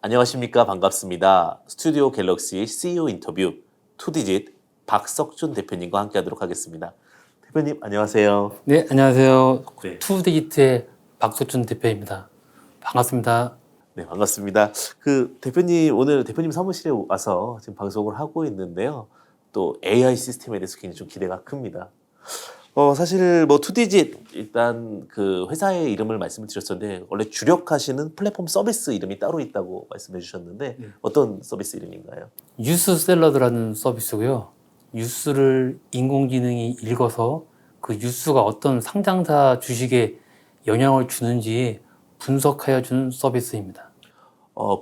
안녕하십니까. 반갑습니다. 스튜디오 갤럭시 CEO 인터뷰 투디짓 박석준 대표님과 함께하도록 하겠습니다. 대표님 안녕하세요. 네, 안녕하세요. 네. 투디지트의 박석준 대표입니다. 반갑습니다. 네, 반갑습니다. 대표님 오늘 대표님 사무실에 와서 지금 방송을 하고 있는데요. 또 AI 시스템에 대해서 굉장히 좀 기대가 큽니다. 사실 뭐 투디짓 일단 그 회사의 이름을 말씀을 드렸었는데 원래 주력하시는 플랫폼 서비스 이름이 따로 있다고 말씀해 주셨는데 어떤 서비스 이름인가요? 뉴스 샐러드라는 서비스고요. 뉴스를 인공지능이 읽어서 그 뉴스가 어떤 상장사 주식에 영향을 주는지 분석하여 주는 서비스입니다.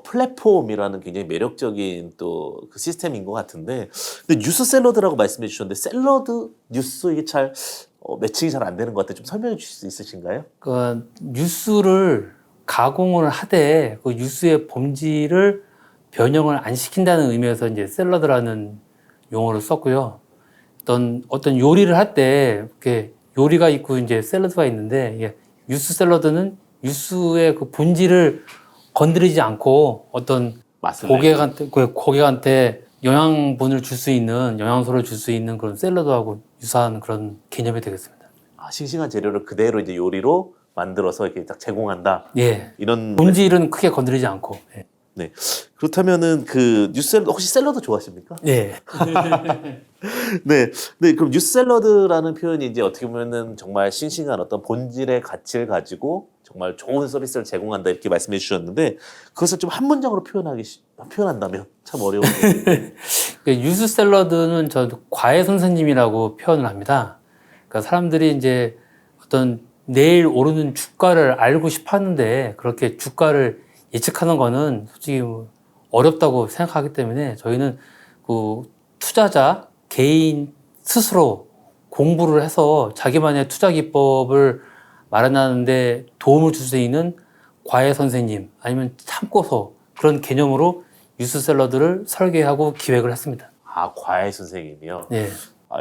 플랫폼이라는 굉장히 매력적인 또 그 시스템인 것 같은데, 근데 뉴스 샐러드라고 말씀해 주셨는데 샐러드 뉴스 이게 잘 매칭이 잘 안 되는 것 같아요. 좀 설명해 주실 수 있으신가요? 그 뉴스를 가공을 하되 그 뉴스의 본질을 변형을 안 시킨다는 의미에서 이제 샐러드라는 용어를 썼고요. 어떤 요리를 할 때 이렇게 요리가 있고 이제 샐러드가 있는데 이게 뉴스 샐러드는 뉴스의 그 본질을 건드리지 않고 어떤 고객한테 영양분을 줄 수 있는 영양소를 줄 수 있는 그런 샐러드하고 유사한 그런 개념이 되겠습니다. 싱싱한 재료를 그대로 이제 요리로 만들어서 이렇게 딱 제공한다. 예. 이런 본질은 크게 건드리지 않고. 예. 네. 그렇다면은 그 뉴스 샐러드 혹시 샐러드 좋아하십니까? 예. 네. 네. 그럼 뉴스 샐러드라는 표현이 이제 어떻게 보면은 정말 싱싱한 어떤 본질의 가치를 가지고 정말 좋은 서비스를 제공한다 이렇게 말씀해 주셨는데 그것을 좀 한 문장으로 표현한다면 참 어려운데. 뉴스 샐러드는 저 과외 선생님이라고 표현을 합니다. 그러니까 사람들이 이제 어떤 내일 오르는 주가를 알고 싶어 하는데 그렇게 주가를 예측하는 거는 솔직히 뭐 어렵다고 생각하기 때문에 저희는 그 투자자 개인 스스로 공부를 해서 자기만의 투자 기법을 마련하는데 도움을 줄 수 있는 과외 선생님 아니면 참고서 그런 개념으로 뉴스 샐러드를 설계하고 기획을 했습니다. 과외 선생님이요? 네.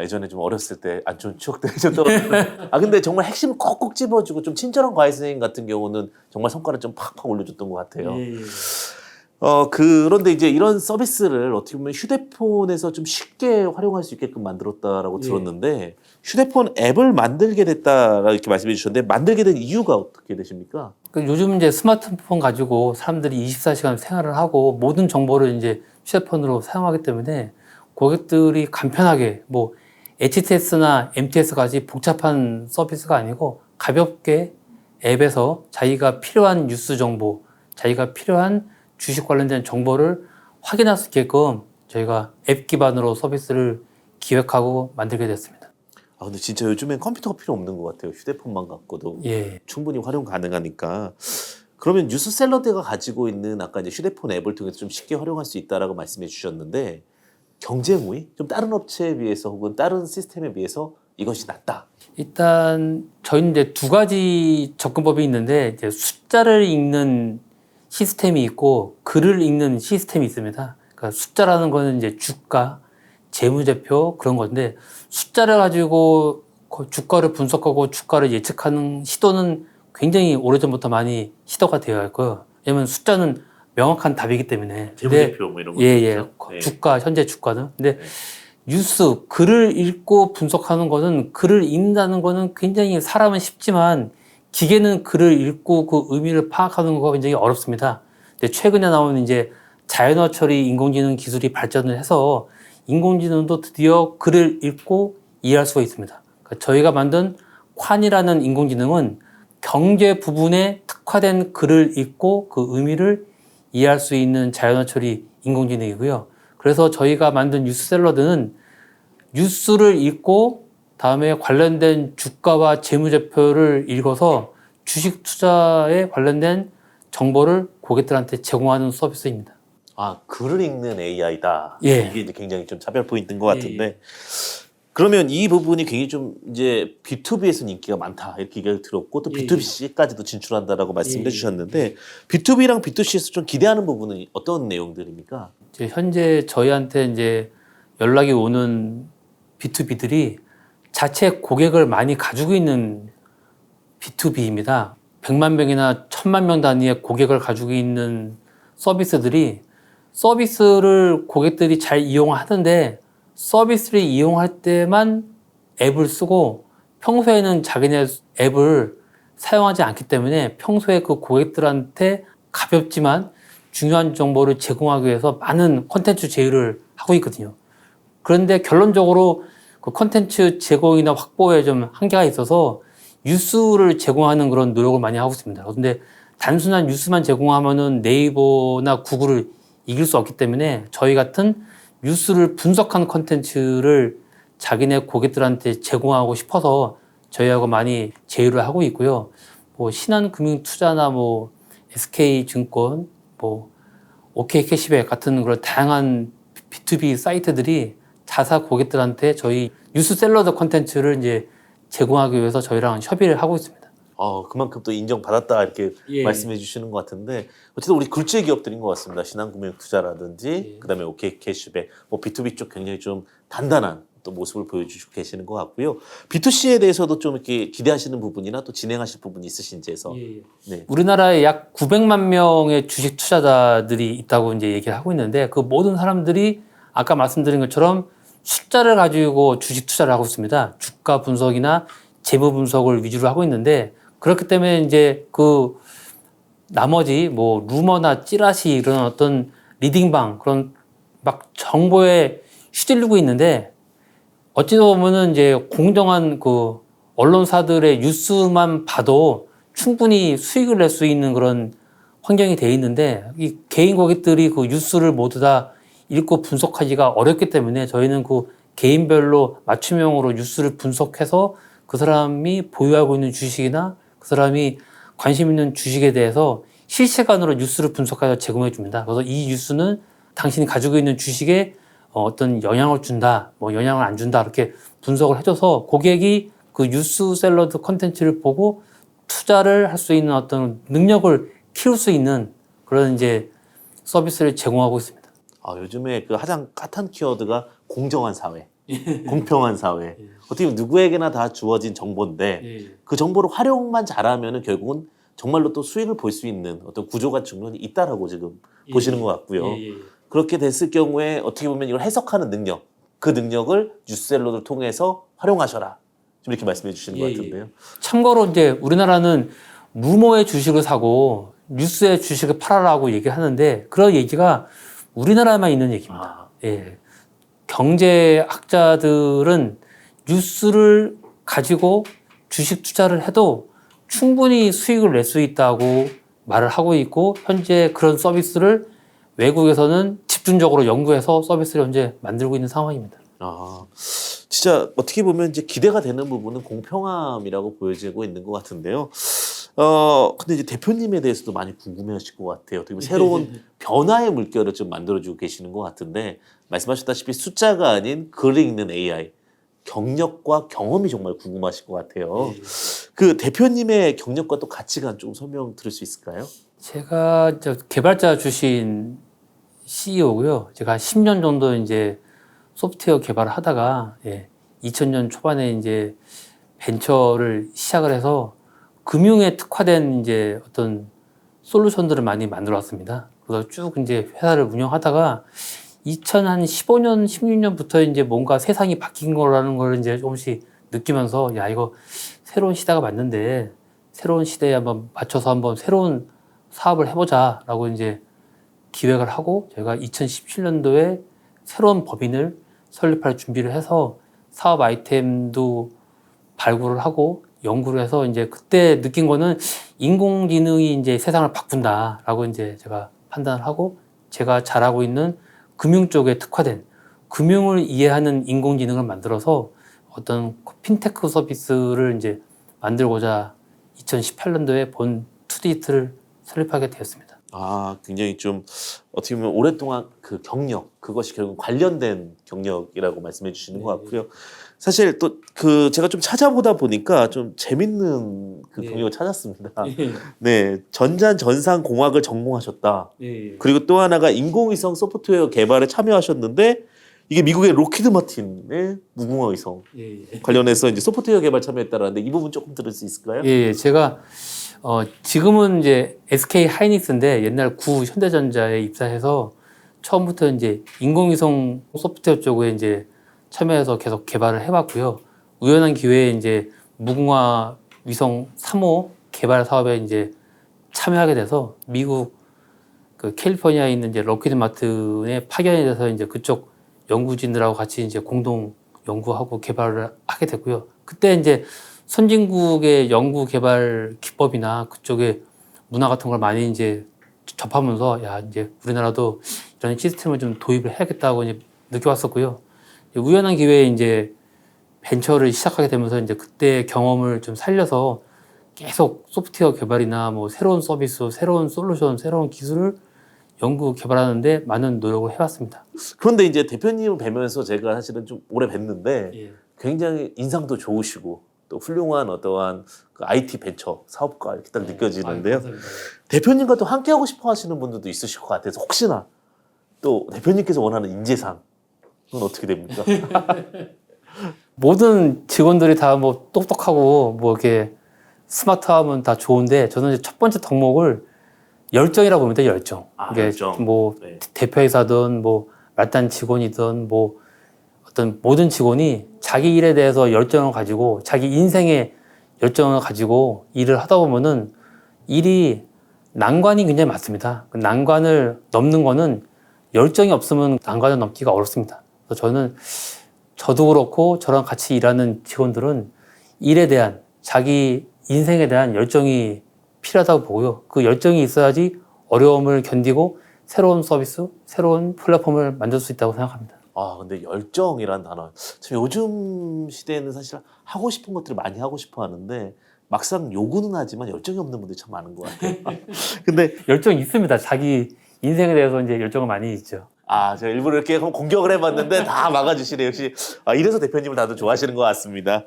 예전에 좀 어렸을 때 안 좋은 추억들이 좀 떠오르는데 근데 정말 핵심 꼭꼭 집어주고 좀 친절한 과외 선생님 같은 경우는 정말 성과를 좀 팍팍 올려줬던 것 같아요. 그런데 이제 이런 서비스를 어떻게 보면 휴대폰에서 좀 쉽게 활용할 수 있게끔 만들었다라고 들었는데 휴대폰 앱을 만들게 됐다라고 이렇게 말씀해 주셨는데 만들게 된 이유가 어떻게 되십니까? 요즘 이제 스마트폰 가지고 사람들이 24시간 생활을 하고 모든 정보를 이제 휴대폰으로 사용하기 때문에 고객들이 간편하게 뭐 HTS나 MTS까지 복잡한 서비스가 아니고 가볍게 앱에서 자기가 필요한 뉴스 정보, 자기가 필요한 주식 관련된 정보를 확인할 수 있게끔 저희가 앱 기반으로 서비스를 기획하고 만들게 됐습니다. 근데 진짜 요즘엔 컴퓨터가 필요 없는 것 같아요. 휴대폰만 갖고도 충분히 활용 가능하니까. 그러면 뉴스 샐러드가 가지고 있는 아까 이제 휴대폰 앱을 통해서 좀 쉽게 활용할 수 있다라고 말씀해 주셨는데 경쟁 우위? 좀 다른 업체에 비해서 혹은 다른 시스템에 비해서 이것이 낫다. 일단 저희는 이제 두 가지 접근법이 있는데 이제 숫자를 읽는 시스템이 있고 글을 읽는 시스템이 있습니다. 그러니까 숫자라는 거는 이제 주가, 재무제표 그런 건데 숫자를 가지고 주가를 분석하고 주가를 예측하는 시도는 굉장히 오래전부터 많이 시도가 되어 있고요. 왜냐면 숫자는 명확한 답이기 때문에. 재무제표 뭐 이런 거. 네. 주가, 현재 주가는. 근데 뉴스, 글을 읽고 분석하는 거는 글을 읽는다는 거는 굉장히 사람은 쉽지만 기계는 글을 읽고 그 의미를 파악하는 거가 굉장히 어렵습니다. 근데 최근에 나온 이제 자연어 처리 인공지능 기술이 발전을 해서 인공지능도 드디어 글을 읽고 이해할 수가 있습니다. 그러니까 저희가 만든 콴이라는 인공지능은 경제 부분에 특화된 글을 읽고 그 의미를 이해할 수 있는 자연어 처리 인공지능이고요. 그래서 저희가 만든 뉴스 샐러드는 뉴스를 읽고 다음에 관련된 주가와 재무제표를 읽어서 주식 투자에 관련된 정보를 고객들한테 제공하는 서비스입니다. 글을 읽는 AI다. 예. 이게 이제 굉장히 좀 차별 포인트인 것 같은데. 그러면 이 부분이 굉장히 좀 이제 B2B에서는 인기가 많다 이렇게 얘기를 들었고 또 B2C까지도 진출한다라고 말씀해 주셨는데 B2B랑 B2C에서 좀 기대하는 부분은 어떤 내용들입니까? 이제 현재 저희한테 이제 연락이 오는 B2B들이 자체 고객을 많이 가지고 있는 B2B입니다. 100만 명이나 1000만 명 단위의 고객을 가지고 있는 서비스를 고객들이 잘 이용하는데 서비스를 이용할 때만 앱을 쓰고 평소에는 자기네 앱을 사용하지 않기 때문에 평소에 그 고객들한테 가볍지만 중요한 정보를 제공하기 위해서 많은 콘텐츠 제휴를 하고 있거든요. 그런데 결론적으로 그 콘텐츠 제공이나 확보에 좀 한계가 있어서 뉴스를 제공하는 그런 노력을 많이 하고 있습니다. 그런데 단순한 뉴스만 제공하면은 네이버나 구글을 이길 수 없기 때문에 저희 같은 뉴스를 분석하는 콘텐츠를 자기네 고객들한테 제공하고 싶어서 저희하고 많이 제휴를 하고 있고요. 뭐 신한금융투자나 뭐 SK증권, 뭐 OK캐시백 같은 그런 다양한 B2B 사이트들이 자사 고객들한테 저희 뉴스 샐러드 콘텐츠를 이제 제공하기 위해서 저희랑 협의를 하고 있습니다. 그만큼 또 인정받았다 이렇게 예. 말씀해 주시는 것 같은데 어쨌든 우리 굴지의 기업들인 것 같습니다. 신한금융투자라든지 예. 그다음에 OK캐시백, 뭐 B2B 쪽 굉장히 좀 단단한 또 모습을 보여주시고 계시는 것 같고요. B2C에 대해서도 좀 이렇게 기대하시는 부분이나 또 진행하실 부분이 있으신지 해서. 네. 우리나라에 약 900만 명의 주식 투자자들이 있다고 이제 얘기를 하고 있는데 그 모든 사람들이 아까 말씀드린 것처럼 숫자를 가지고 주식 투자를 하고 있습니다. 주가 분석이나 재무 분석을 위주로 하고 있는데 그렇기 때문에 이제 그 나머지 뭐 루머나 찌라시 이런 어떤 리딩방 그런 막 정보에 휘둘리고 있는데 어찌 보면은 이제 공정한 그 언론사들의 뉴스만 봐도 충분히 수익을 낼 수 있는 그런 환경이 돼 있는데 이 개인 고객들이 그 뉴스를 모두 다 읽고 분석하기가 어렵기 때문에 저희는 그 개인별로 맞춤형으로 뉴스를 분석해서 그 사람이 보유하고 있는 주식이나 그 사람이 관심 있는 주식에 대해서 실시간으로 뉴스를 분석해서 제공해 줍니다. 그래서 이 뉴스는 당신이 가지고 있는 주식에 어떤 영향을 준다, 뭐 영향을 안 준다 이렇게 분석을 해줘서 고객이 그 뉴스 샐러드 콘텐츠를 보고 투자를 할 수 있는 어떤 능력을 키울 수 있는 그런 이제 서비스를 제공하고 있습니다. 요즘에 그 가장 핫한 키워드가 공정한 사회, 공평한 사회. 어떻게 보면 누구에게나 다 주어진 정보인데 그 정보를 활용만 잘하면은 결국은 정말로 또 수익을 볼 수 있는 어떤 구조가 충분히 있다라고 지금 보시는 것 같고요. 그렇게 됐을 경우에 어떻게 보면 이걸 해석하는 능력, 그 능력을 뉴스샐러드를 통해서 활용하셔라. 좀 이렇게 말씀해 주시는 것 같은데요. 참고로 이제 우리나라는 루머의 주식을 사고 뉴스의 주식을 팔아라고 얘기를 하는데 그런 얘기가 우리나라에만 있는 얘기입니다. 경제학자들은 뉴스를 가지고 주식 투자를 해도 충분히 수익을 낼 수 있다고 말을 하고 있고 현재 그런 서비스를 외국에서는 집중적으로 연구해서 서비스를 현재 만들고 있는 상황입니다. 진짜 어떻게 보면 이제 기대가 되는 부분은 공평함이라고 보여지고 있는 것 같은데요. 근데 이제 대표님에 대해서도 많이 궁금해하실 것 같아요. 어떻게 보면 새로운 변화의 물결을 좀 만들어주고 계시는 것 같은데 말씀하셨다시피 숫자가 아닌 글을 읽는 AI 경력과 경험이 정말 궁금하실 것 같아요. 그 대표님의 경력과 또 가치관 좀 설명 들을 수 있을까요? 제가 개발자 출신 CEO고요. 제가 10년 정도 이제 소프트웨어 개발을 하다가 2000년 초반에 이제 벤처를 시작을 해서 금융에 특화된 이제 어떤 솔루션들을 많이 만들어 왔습니다. 그래서 쭉 이제 회사를 운영하다가 2015년, 16년부터 이제 뭔가 세상이 바뀐 거라는 걸 이제 조금씩 느끼면서 야, 이거 새로운 시대가 맞는데 새로운 시대에 한번 맞춰서 한번 새로운 사업을 해보자라고 이제 기획을 하고 제가 2017년도에 새로운 법인을 설립할 준비를 해서 사업 아이템도 발굴을 하고 연구를 해서 이제 그때 느낀 거는 인공지능이 이제 세상을 바꾼다라고 이제 제가 판단을 하고 제가 잘하고 있는 금융 쪽에 특화된 금융을 이해하는 인공지능을 만들어서 어떤 핀테크 서비스를 이제 만들고자 2018년도에 본 투디트를 설립하게 되었습니다. 굉장히 좀 어떻게 보면 오랫동안 그 경력 그것이 결국 관련된 경력이라고 말씀해 주시는 것 같고요. 사실 또 그 제가 좀 찾아보다 보니까 좀 재밌는 그 경력을 찾았습니다. 네, 전산전상공학을 전공하셨다. 그리고 또 하나가 인공위성 소프트웨어 개발에 참여하셨는데 이게 미국의 로키드 마틴의 무궁화위성 관련해서 이제 소프트웨어 개발 참여했다라는데 이 부분 조금 들을 수 있을까요? 제가 지금은 이제 SK 하이닉스인데 옛날 구 현대전자에 입사해서 처음부터 이제 인공위성 소프트웨어 쪽에 이제 참여해서 계속 개발을 해봤고요. 우연한 기회에 이제 무궁화 위성 3호 개발 사업에 이제 참여하게 돼서 미국 그 캘리포니아에 있는 이제 럭키드 마틴에 파견이 돼서 이제 그쪽 연구진들하고 같이 이제 공동 연구하고 개발을 하게 됐고요. 그때 이제 선진국의 연구 개발 기법이나 그쪽의 문화 같은 걸 많이 이제 접하면서 야 이제 우리나라도 이런 시스템을 좀 도입을 해야겠다고 이제 느껴왔었고요. 우연한 기회에 이제 벤처를 시작하게 되면서 이제 그때 경험을 좀 살려서 계속 소프트웨어 개발이나 뭐 새로운 서비스, 새로운 솔루션, 새로운 기술을 연구 개발하는데 많은 노력을 해왔습니다. 그런데 이제 대표님을 뵈면서 제가 사실은 좀 오래 뵀는데 예. 굉장히 인상도 좋으시고 또 훌륭한 어떠한 그 IT 벤처 사업가 이렇게 딱 느껴지는데요. 대표님과 또 함께 하고 싶어 하시는 분들도 있으실 것 같아서 혹시나 또 대표님께서 원하는 인재상은 어떻게 됩니까? 모든 직원들이 다 뭐 똑똑하고 뭐 이렇게 스마트하면 다 좋은데 저는 이제 첫 번째 덕목을 열정이라고 봅니다. 열정. 이게 열정. 뭐 네. 대표이사든 뭐 말단 직원이든 뭐 어떤 모든 직원이 자기 일에 대해서 열정을 가지고 자기 인생에 열정을 가지고 일을 하다 보면은 일이 난관이 굉장히 많습니다. 그 난관을 넘는 거는 열정이 없으면 난관을 넘기가 어렵습니다. 그래서 저도 그렇고 저랑 같이 일하는 직원들은 일에 대한 자기 인생에 대한 열정이 필요하다고 보고요. 그 열정이 있어야지 어려움을 견디고 새로운 서비스, 새로운 플랫폼을 만들 수 있다고 생각합니다. 아, 근데 열정이란 단어. 참 요즘 시대에는 사실 하고 싶은 것들을 많이 하고 싶어 하는데 막상 요구는 하지만 열정이 없는 분들이 참 많은 것 같아요. 근데 열정이 있습니다. 자기 인생에 대해서 이제 열정을 많이 있죠. 제가 일부러 이렇게 한번 공격을 해봤는데 다 막아주시네요. 역시 이래서 대표님을 다들 좋아하시는 것 같습니다.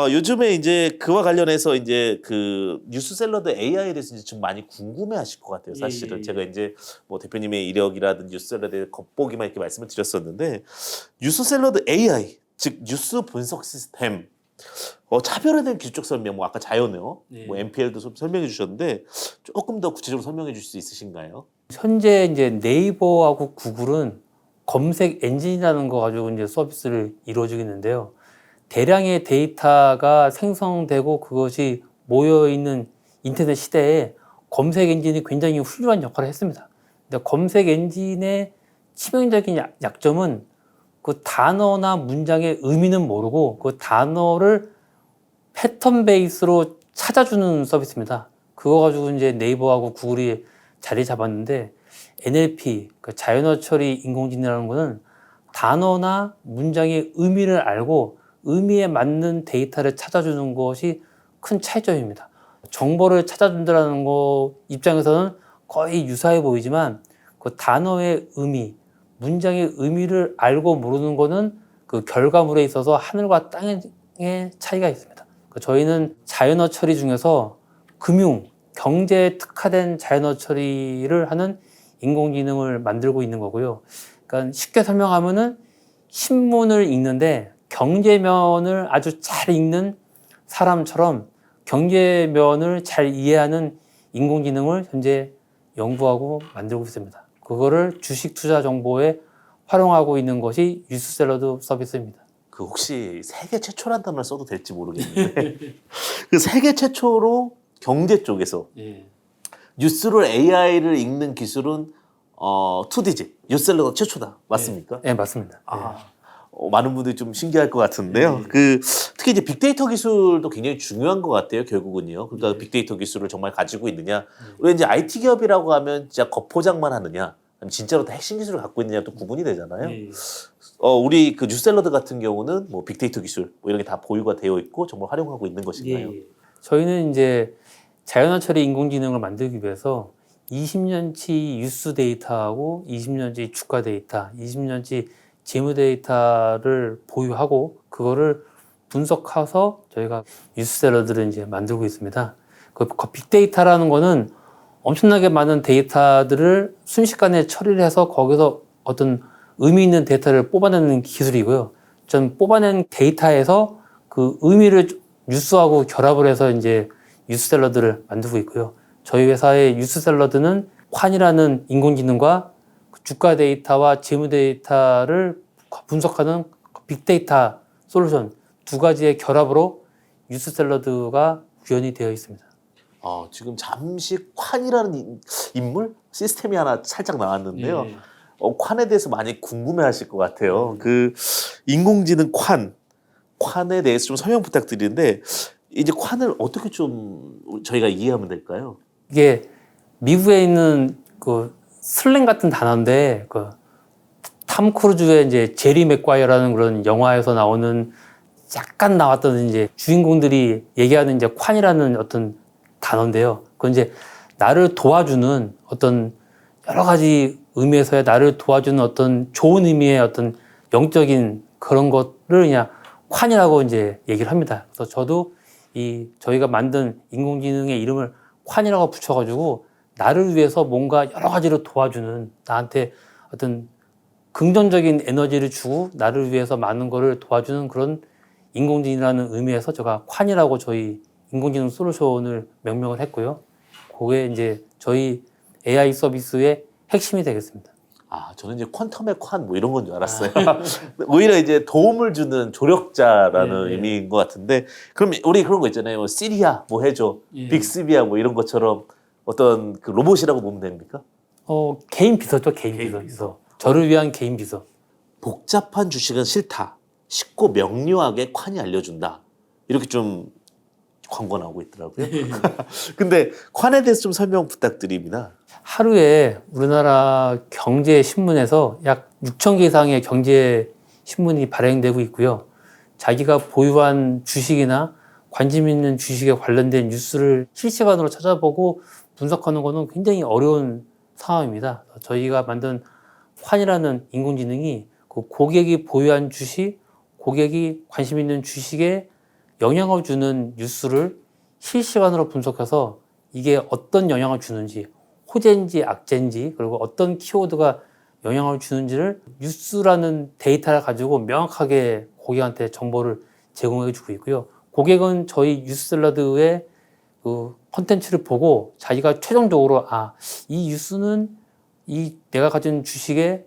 요즘에 이제 그와 관련해서 이제 그 뉴스샐러드 AI에 대해서 이제 좀 많이 궁금해하실 것 같아요. 사실은 제가 이제 뭐 대표님의 이력이라든지 뉴스샐러드의 겉보기만 이렇게 말씀을 드렸었는데 뉴스샐러드 AI 즉 뉴스 분석 시스템 차별에 대한 기술적 설명, 뭐 아까 자연어, 뭐 MPL도 설명해 주셨는데 조금 더 구체적으로 설명해 주실 수 있으신가요? 현재 이제 네이버하고 구글은 검색 엔진이라는 거 가지고 이제 서비스를 이루어지고 있는데요. 대량의 데이터가 생성되고 그것이 모여 있는 인터넷 시대에 검색 엔진이 굉장히 훌륭한 역할을 했습니다. 근데 검색 엔진의 치명적인 약점은 그 단어나 문장의 의미는 모르고 그 단어를 패턴 베이스로 찾아주는 서비스입니다. 그거 가지고 이제 네이버하고 구글이 자리 잡았는데 NLP, 그 자연어 처리 인공지능이라는 거는 단어나 문장의 의미를 알고 의미에 맞는 데이터를 찾아주는 것이 큰 차이점입니다. 정보를 찾아준다는 거 입장에서는 거의 유사해 보이지만 그 단어의 의미, 문장의 의미를 알고 모르는 거는 그 결과물에 있어서 하늘과 땅의 차이가 있습니다. 저희는 자연어 처리 중에서 금융, 경제에 특화된 자연어 처리를 하는 인공지능을 만들고 있는 거고요. 그러니까 쉽게 설명하면은 신문을 읽는데 경제면을 아주 잘 읽는 사람처럼 경제면을 잘 이해하는 인공지능을 현재 연구하고 만들고 있습니다. 그거를 주식 투자 정보에 활용하고 있는 것이 뉴스샐러드 서비스입니다. 그 혹시 세계 최초란 단어를 써도 될지 모르겠는데 그 세계 최초로 경제 쪽에서 뉴스를 AI를 읽는 기술은 2D지 뉴스샐러드 최초다. 맞습니까? 네, 맞습니다. 많은 분들이 좀 신기할 것 같은데요. 그 특히 이제 빅데이터 기술도 굉장히 중요한 것 같아요. 결국은요. 그러니까 빅데이터 기술을 정말 가지고 있느냐. 우리 이제 IT 기업이라고 하면 진짜 겉포장만 하느냐, 아니면 진짜로 다 핵심 기술을 갖고 있느냐 또 구분이 되잖아요. 우리 그 뉴스샐러드 같은 경우는 뭐 빅데이터 기술 뭐 이런 게 다 보유가 되어 있고 정말 활용하고 있는 것인가요? 저희는 이제 자연어 처리 인공지능을 만들기 위해서 20년치 뉴스 데이터하고 20년치 주가 데이터, 20년치 재무 데이터를 보유하고 그거를 분석해서 저희가 뉴스샐러드를 이제 만들고 있습니다. 그 빅데이터라는 거는 엄청나게 많은 데이터들을 순식간에 처리를 해서 거기서 어떤 의미 있는 데이터를 뽑아내는 기술이고요. 전 뽑아낸 데이터에서 그 의미를 뉴스하고 결합을 해서 이제 뉴스 샐러드를 만들고 있고요. 저희 회사의 뉴스 샐러드는 콴이라는 인공지능과 주가 데이터와 재무 데이터를 분석하는 빅데이터 솔루션 두 가지의 결합으로 뉴스 샐러드가 구현이 되어 있습니다. 지금 잠시 콴이라는 인물 시스템이 하나 살짝 나왔는데요. 예. 콴에 대해서 많이 궁금해하실 것 같아요. 그 인공지능 콴에 대해서 좀 설명 부탁드리는데 이제 콴을 어떻게 좀 저희가 이해하면 될까요? 이게 미국에 있는 그 슬랭 같은 단어인데 그 탐 크루즈의 이제 제리 맥과이어라는 그런 영화에서 나오는 약간 나왔던 이제 주인공들이 얘기하는 이제 콴이라는 어떤 단어인데요. 그건 이제 나를 도와주는 어떤 여러 가지 의미에서의 나를 도와주는 어떤 좋은 의미의 어떤 영적인 그런 것을 그냥 콴이라고 이제 얘기를 합니다. 그래서 저도 저희가 만든 인공지능의 이름을 콴이라고 붙여가지고 나를 위해서 뭔가 여러 가지로 도와주는 나한테 어떤 긍정적인 에너지를 주고 나를 위해서 많은 거를 도와주는 그런 인공지능이라는 의미에서 제가 콴이라고 저희 인공지능 솔루션을 명명을 했고요. 그게 이제 저희 AI 서비스의 핵심이 되겠습니다. 저는 이제 퀀텀의 퀀 뭐 이런 건 줄 알았어요. 오히려 이제 도움을 주는 조력자라는 네. 의미인 것 같은데 그럼 우리 그런 거 있잖아요. 뭐 시리아 뭐 해줘, 예. 빅스비야 뭐 이런 것처럼 어떤 그 로봇이라고 보면 됩니까? 개인 비서죠, 개인 비서. 저를 위한 개인 비서. 복잡한 주식은 싫다. 쉽고 명료하게 콴이 알려준다. 이렇게 좀 광고 나오고 있더라고요. 근데 콴에 대해서 좀 설명 부탁드립니다. 하루에 우리나라 경제신문에서 약 6천 개 이상의 경제신문이 발행되고 있고요. 자기가 보유한 주식이나 관심 있는 주식에 관련된 뉴스를 실시간으로 찾아보고 분석하는 것은 굉장히 어려운 상황입니다. 저희가 만든 콴이라는 인공지능이 그 고객이 보유한 주식, 고객이 관심 있는 주식에 영향을 주는 뉴스를 실시간으로 분석해서 이게 어떤 영향을 주는지, 호재인지 악재인지, 그리고 어떤 키워드가 영향을 주는지를 뉴스라는 데이터를 가지고 명확하게 고객한테 정보를 제공해 주고 있고요. 고객은 저희 뉴스샐러드의 그 콘텐츠를 보고 자기가 최종적으로 이 뉴스는 내가 가진 주식에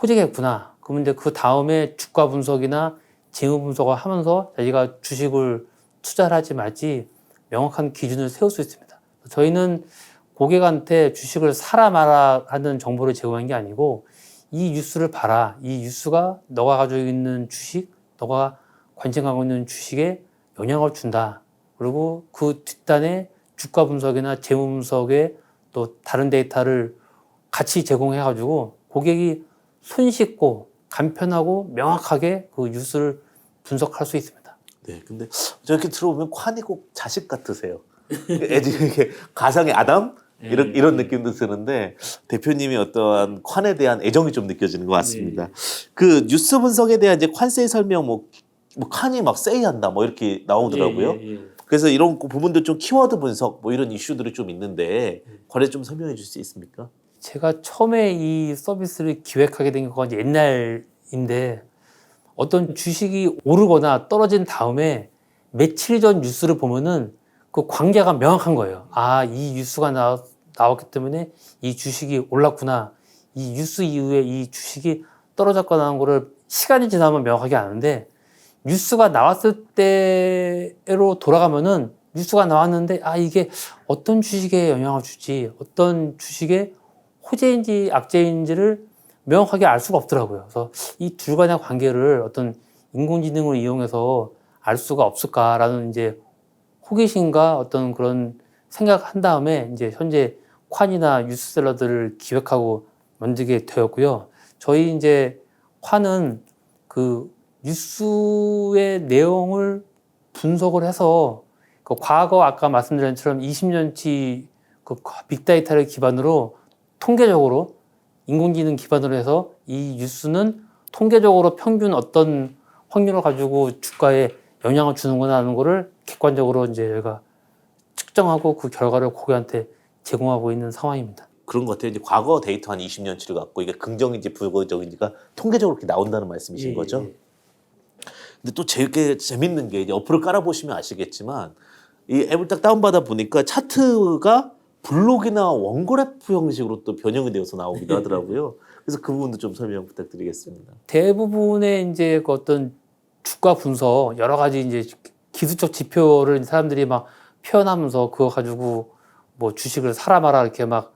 호재겠구나. 그러면 이제 그 다음에 주가 분석이나 재무 분석을 하면서 자기가 주식을 투자를 하지 말지 명확한 기준을 세울 수 있습니다. 저희는 고객한테 주식을 사라 마라 하는 정보를 제공한 게 아니고 이 뉴스를 봐라. 이 뉴스가 너가 가지고 있는 주식, 너가 관심하고 있는 주식에 영향을 준다. 그리고 그 뒷단에 주가 분석이나 재무 분석에 또 다른 데이터를 같이 제공해가지고 고객이 손쉽고 간편하고 명확하게 그 뉴스를 분석할 수 있습니다. 네, 근데 저렇게 들어보면 콴이 꼭 자식 같으세요. 이렇게 가상의 아담 이런 느낌도 드는데 대표님이 어떠한 콴에 대한 애정이 좀 느껴지는 것 같습니다. 그 뉴스 분석에 대한 이제 콴세이 설명 뭐 콴이 막 세이한다 뭐 이렇게 나오더라고요. 그래서 이런 부분들 좀 키워드 분석 뭐 이런 이슈들이 좀 있는데 관련 좀 설명해 줄 수 있습니까? 제가 처음에 이 서비스를 기획하게 된 건 옛날인데 어떤 주식이 오르거나 떨어진 다음에 며칠 전 뉴스를 보면은 그 관계가 명확한 거예요. 이 뉴스가 나왔기 때문에 이 주식이 올랐구나. 이 뉴스 이후에 이 주식이 떨어졌거나 하는 거를 시간이 지나면 명확하게 아는데 뉴스가 나왔을 때로 돌아가면은 뉴스가 나왔는데 이게 어떤 주식에 영향을 주지, 어떤 주식에 호재인지 악재인지를 명확하게 알 수가 없더라고요. 그래서 이 둘 간의 관계를 어떤 인공지능을 이용해서 알 수가 없을까라는 이제 호기심과 어떤 그런 생각한 다음에 이제 현재 콴이나 뉴스샐러드를 기획하고 만들게 되었고요. 저희 이제 콴은 그 뉴스의 내용을 분석을 해서 그 과거 아까 말씀드린 것처럼 20년치 그 빅데이터를 기반으로 통계적으로 인공지능 기반으로 해서 이 뉴스는 통계적으로 평균 어떤 확률을 가지고 주가에 영향을 주는구나 하는 거를 객관적으로 이제 저희가 측정하고 그 결과를 고객한테 제공하고 있는 상황입니다. 그런 것 같아요. 이제 과거 데이터 한 20년치를 갖고 이게 긍정인지 불긍정인지가 통계적으로 이렇게 나온다는 말씀이신 거죠. 근데 또 되게 재밌는 게 이제 어플을 깔아보시면 아시겠지만 이 앱을 딱 다운받아 보니까 차트가 블록이나 원그래프 형식으로 또 변형이 되어서 나오기도 하더라고요. 그래서 그 부분도 좀 설명 부탁드리겠습니다. 대부분의 이제 그 어떤 주가 분석 여러 가지 이제 기술적 지표를 사람들이 막 표현하면서 그거 가지고 뭐 주식을 사라 마라 이렇게 막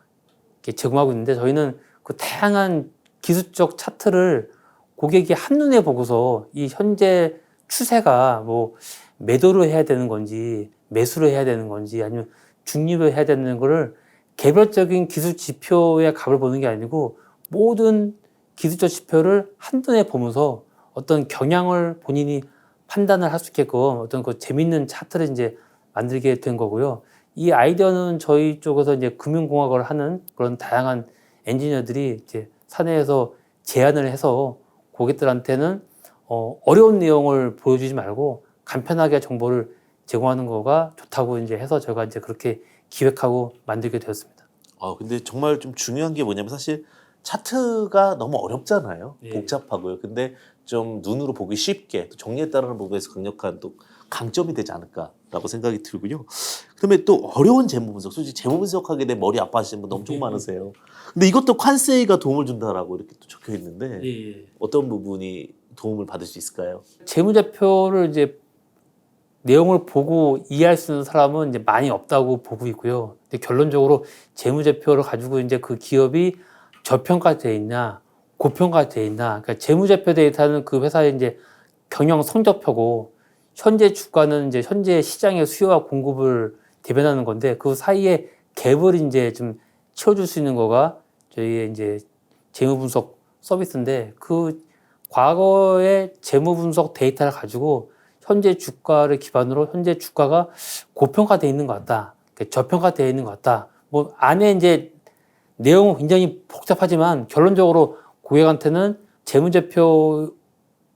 이렇게 제공하고 있는데 저희는 그 다양한 기술적 차트를 고객이 한눈에 보고서 이 현재 추세가 뭐 매도를 해야 되는 건지 매수를 해야 되는 건지 아니면 중립을 해야 되는 거를 개별적인 기술 지표의 값을 보는 게 아니고 모든 기술적 지표를 한눈에 보면서 어떤 경향을 본인이 판단을 할 수 있게끔 어떤 그 재밌는 차트를 이제 만들게 된 거고요. 이 아이디어는 저희 쪽에서 이제 금융공학을 하는 그런 다양한 엔지니어들이 이제 사내에서 제안을 해서 고객들한테는 어려운 내용을 보여주지 말고 간편하게 정보를 제공하는 거가 좋다고 이제 해서 제가 이제 그렇게 기획하고 만들게 되었습니다. 근데 정말 좀 중요한 게 뭐냐면 사실 차트가 너무 어렵잖아요. 예. 복잡하고요. 근데 좀 눈으로 보기 쉽게 또 정리에 따르는 부분에서 강력한 또 강점이 되지 않을까라고 생각이 들고요. 그다음에 또 어려운 재무 분석, 솔직히 재무 분석하게 되면 머리 아파하시는 분 엄청 많으세요. 근데 이것도 콴세이가 도움을 준다라고 이렇게 또 적혀 있는데 어떤 부분이 도움을 받을 수 있을까요? 재무제표를 이제 내용을 보고 이해할 수 있는 사람은 이제 많이 없다고 보고 있고요. 근데 결론적으로 재무제표를 가지고 이제 그 기업이 저평가되어 있냐, 고평가되어 있냐. 그러니까 재무제표 데이터는 그 회사의 이제 경영 성적표고 현재 주가는 이제 현재 시장의 수요와 공급을 대변하는 건데 그 사이에 갭을 이제 좀 채워줄 수 있는 거가 저희의 이제 재무분석 서비스인데 그 과거의 재무분석 데이터를 가지고 현재 주가를 기반으로 현재 주가가 고평가되어 있는 것 같다. 저평가되어 있는 것 같다. 뭐 안에 이제 내용은 굉장히 복잡하지만 결론적으로 고객한테는 재무제표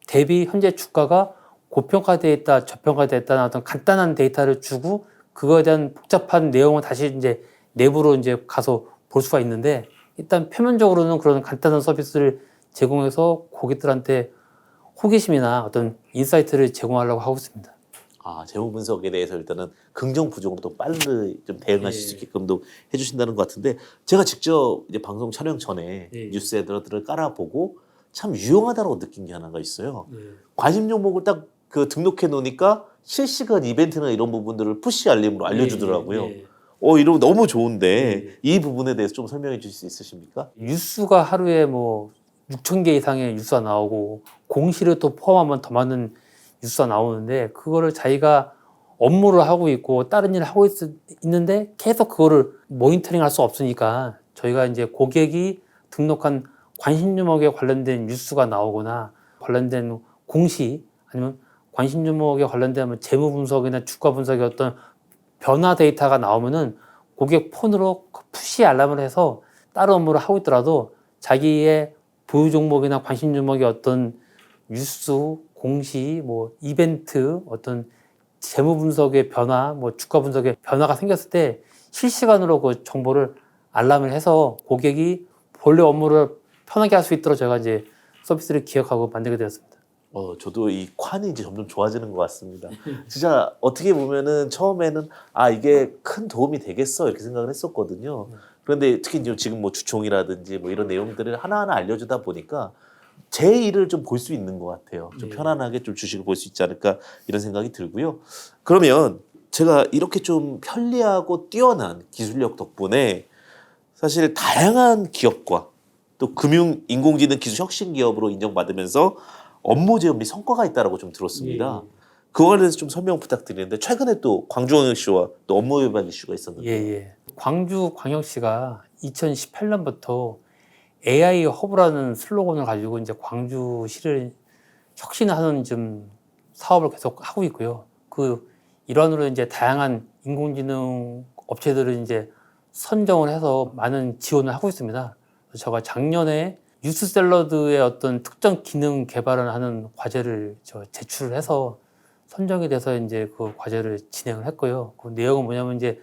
대비 현재 주가가 고평가되어 있다, 저평가되어 있다는 어떤 간단한 데이터를 주고 그거에 대한 복잡한 내용은 다시 이제 내부로 이제 가서 볼 수가 있는데 일단 표면적으로는 그런 간단한 서비스를 제공해서 고객들한테 호기심이나 어떤 인사이트를 제공하려고 하고 있습니다. 재무 분석에 대해서 일단은 긍정 부정으로 또 빨리 좀 대응하실 수 있게끔도 해주신다는 것 같은데 제가 직접 이제 방송 촬영 전에 뉴스 헤드라들을 깔아보고 참 유용하다고 느낀 게 하나가 있어요. 관심 종목을 딱 그 등록해 놓으니까 실시간 이벤트나 이런 부분들을 푸시 알림으로 알려주더라고요. 이러면 너무 좋은데 이 부분에 대해서 좀 설명해 주실 수 있으십니까? 뉴스가 하루에 뭐 6천 개 이상의 뉴스가 나오고 공시를 또 포함하면 더 많은 뉴스가 나오는데 그거를 자기가 업무를 하고 있고 다른 일을 하고 있는데 계속 그거를 모니터링 할 수 없으니까 저희가 이제 고객이 등록한 관심 종목에 관련된 뉴스가 나오거나 관련된 공시 아니면 관심 종목에 관련된 재무 분석이나 주가 분석의 어떤 변화 데이터가 나오면은 고객 폰으로 푸시 알람을 해서 다른 업무를 하고 있더라도 자기의 보유 종목이나 관심 종목의 어떤 뉴스, 공시, 뭐 이벤트, 어떤 재무 분석의 변화, 뭐 주가 분석의 변화가 생겼을 때 실시간으로 그 정보를 알람을 해서 고객이 본래 업무를 편하게 할 수 있도록 제가 이제 서비스를 기획하고 만들게 되었습니다. 저도 이 콴이 이제 점점 좋아지는 것 같습니다. 진짜 어떻게 보면은 처음에는 이게 큰 도움이 되겠어 이렇게 생각을 했었거든요. 그런데 특히 이제 지금 뭐 주총이라든지 뭐 이런 내용들을 하나하나 알려주다 보니까 제 일을 좀 볼 수 있는 것 같아요. 좀 편안하게 좀 주식을 볼 수 있지 않을까 이런 생각이 들고요. 그러면 제가 이렇게 좀 편리하고 뛰어난 기술력 덕분에 사실 다양한 기업과 또 금융 인공지능 기술 혁신 기업으로 인정받으면서 업무 제휴 및 성과가 있다라고 좀 들었습니다. 그거에 대해서 좀 설명 부탁드리는데 최근에 또 광주광역시와 또 업무 위반 이슈가 있었는데 광주광역시가 2018년부터 AI 허브라는 슬로건을 가지고 이제 광주시를 혁신하는 좀 사업을 계속 하고 있고요. 그 일환으로 이제 다양한 인공지능 업체들을 이제 선정을 해서 많은 지원을 하고 있습니다. 제가 작년에 뉴스샐러드의 어떤 특정 기능 개발을 하는 과제를 제출을 해서 선정이 돼서 이제 그 과제를 진행을 했고요. 그 내용은 뭐냐면 이제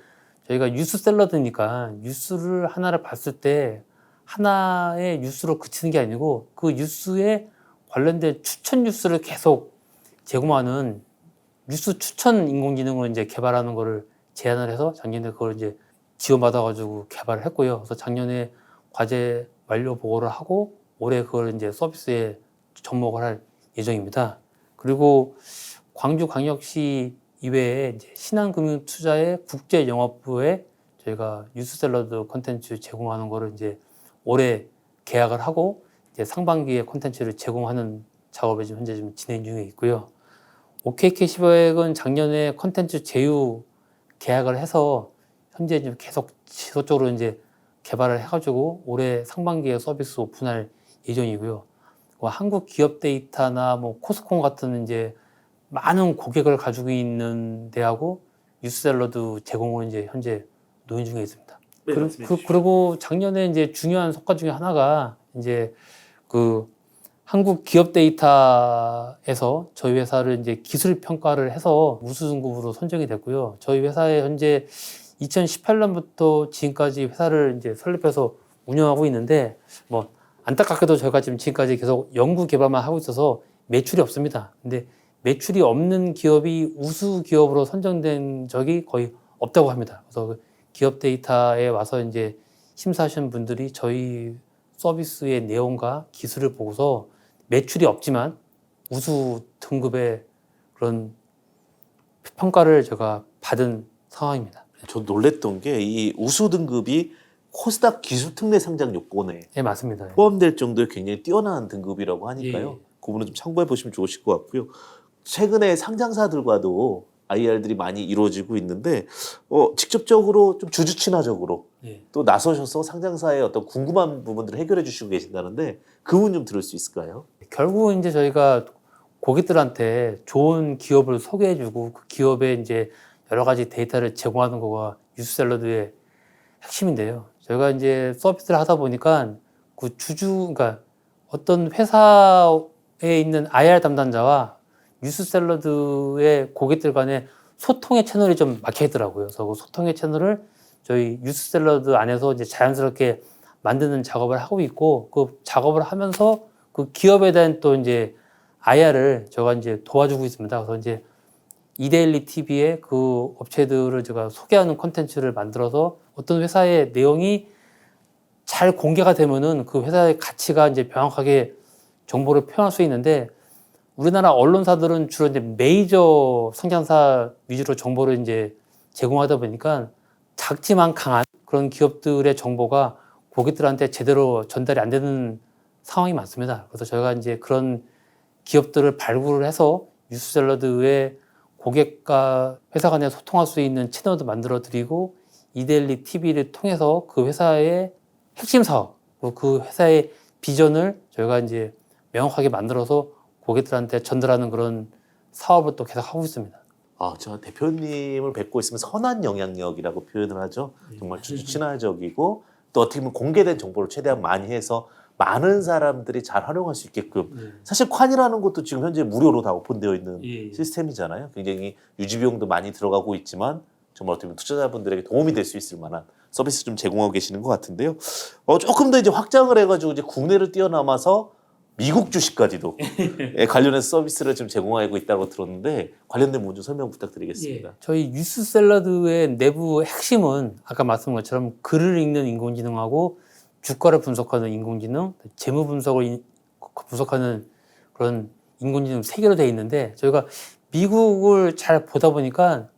저희가 뉴스샐러드니까 뉴스를 하나를 봤을 때 하나의 뉴스로 그치는 게 아니고 그 뉴스에 관련된 추천 뉴스를 계속 제공하는 뉴스 추천 인공지능을 이제 개발하는 거를 제안을 해서 작년에 그걸 이제 지원받아가지고 개발을 했고요. 그래서 작년에 과제 완료 보고를 하고 올해 그걸 이제 서비스에 접목을 할 예정입니다. 그리고 광주광역시 이외에 이제 신한금융투자의 국제영업부에 저희가 뉴스샐러드 콘텐츠 제공하는 거를 이제 올해 계약을 하고 이제 상반기에 콘텐츠를 제공하는 작업을 지금 현재 좀 진행 중에 있고요. OK캐시백은 작년에 콘텐츠 제휴 계약을 해서 현재 지금 계속 지속적으로 이제 개발을 해가지고 올해 상반기에 서비스 오픈할 예정이고요. 한국 기업 데이터나 뭐 코스콘 같은 이제 많은 고객을 가지고 있는 데하고 뉴스샐러드 제공을 이제 현재 논의 중에 있습니다. 네, 그리고 작년에 이제 중요한 성과 중에 하나가 이제 그 한국 기업 데이터에서 저희 회사를 이제 기술 평가를 해서 우수 등급으로 선정이 됐고요. 저희 회사에 현재 2018년부터 지금까지 회사를 이제 설립해서 운영하고 있는데 뭐 안타깝게도 저희가 지금까지 계속 연구 개발만 하고 있어서 매출이 없습니다. 근데 매출이 없는 기업이 우수 기업으로 선정된 적이 거의 없다고 합니다. 그래서 그 기업 데이터에 와서 이제 심사하시는 분들이 저희 서비스의 내용과 기술을 보고서 매출이 없지만 우수 등급의 그런 평가를 제가 받은 상황입니다. 저 놀랬던 게 이 우수 등급이 코스닥 기술특례 상장 요건에 네, 맞습니다. 포함될 정도의 굉장히 뛰어난 등급이라고 하니까요. 예. 그 부분은 좀 참고해 보시면 좋으실 것 같고요. 최근에 상장사들과도 IR들이 많이 이루어지고 있는데 직접적으로 좀 주주 친화적으로 예. 또 나서셔서 상장사의 어떤 궁금한 부분들을 해결해 주시고 계신다는데 그 부분 좀 들을 수 있을까요? 결국 이제 저희가 고객들한테 좋은 기업을 소개해주고 그 기업에 이제 여러 가지 데이터를 제공하는 거가 뉴스샐러드의 핵심인데요. 저희가 이제 서비스를 하다 보니까 그 그러니까 어떤 회사에 있는 IR 담당자와 뉴스샐러드의 고객들 간의 소통의 채널이 좀 막혀 있더라고요. 그래서 그 소통의 채널을 저희 뉴스샐러드 안에서 이제 자연스럽게 만드는 작업을 하고 있고 그 작업을 하면서 그 기업에 대한 또 이제 IR을 제가 이제 도와주고 있습니다. 그래서 이제 이데일리 TV에 그 업체들을 제가 소개하는 콘텐츠를 만들어서 어떤 회사의 내용이 잘 공개가 되면은 그 회사의 가치가 이제 명확하게 정보를 표현할 수 있는데 우리나라 언론사들은 주로 이제 메이저 상장사 위주로 정보를 이제 제공하다 보니까 작지만 강한 그런 기업들의 정보가 고객들한테 제대로 전달이 안 되는 상황이 많습니다. 그래서 저희가 이제 그런 기업들을 발굴을 해서 뉴스샐러드의 고객과 회사 간에 소통할 수 있는 채널도 만들어 드리고 이데일리 TV를 통해서 그 회사의 핵심 사업, 그 회사의 비전을 저희가 이제 명확하게 만들어서 고객들한테 전달하는 그런 사업을 또 계속 하고 있습니다. 저 대표님을 뵙고 있으면 선한 영향력이라고 표현을 하죠. 정말 주주 친화적이고 또 어떻게 보면 공개된 정보를 최대한 많이 해서 많은 사람들이 잘 활용할 수 있게끔 사실 콴이라는 것도 지금 현재 무료로 다 오픈되어 있는 시스템이잖아요. 굉장히 유지 비용도 많이 들어가고 있지만 정말 어떻게 보면 투자자분들에게 도움이 될 수 있을 만한 서비스 좀 제공하고 계시는 것 같은데요. 조금 더 이제 확장을 해가지고 이제 국내를 뛰어넘어서 미국 주식까지도 관련해서 서비스를 좀 제공하고 있다고 들었는데 관련된 부분 좀 설명 부탁드리겠습니다. 저희 뉴스샐러드의 내부 핵심은 아까 말씀한 것처럼 글을 읽는 인공지능하고 주가를 분석하는 인공지능, 재무 분석을 분석하는 그런 인공지능 세 개로 되어 있는데 저희가 미국을 잘 보다 보니까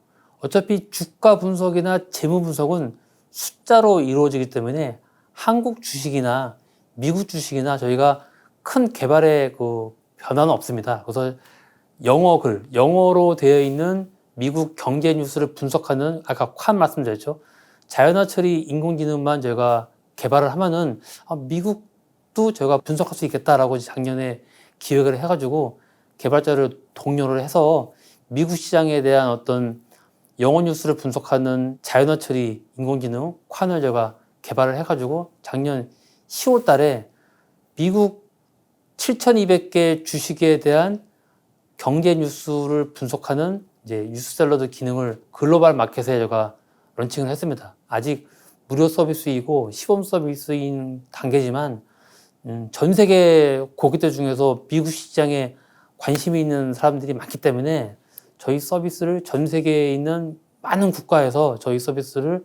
어차피 주가 분석이나 재무 분석은 숫자로 이루어지기 때문에 한국 주식이나 미국 주식이나 저희가 큰 개발의 그 변화는 없습니다. 그래서 영어로 되어 있는 미국 경제 뉴스를 분석하는 아까 콴 말씀드렸죠. 자연어 처리 인공지능만 저희가 개발을 하면은 미국도 저희가 분석할 수 있겠다라고 작년에 기획을 해가지고 개발자를 독려를 해서 미국 시장에 대한 어떤 영어 뉴스를 분석하는 자연어 처리 인공지능 콴을 제가 개발을 해가지고 작년 10월 달에 미국 7,200개 주식에 대한 경제 뉴스를 분석하는 이제 뉴스샐러드 기능을 글로벌 마켓에 제가 런칭을 했습니다. 아직 무료 서비스이고 시범 서비스인 단계지만 전 세계 고객들 중에서 미국 시장에 관심이 있는 사람들이 많기 때문에 저희 서비스를 전 세계에 있는 많은 국가에서 저희 서비스를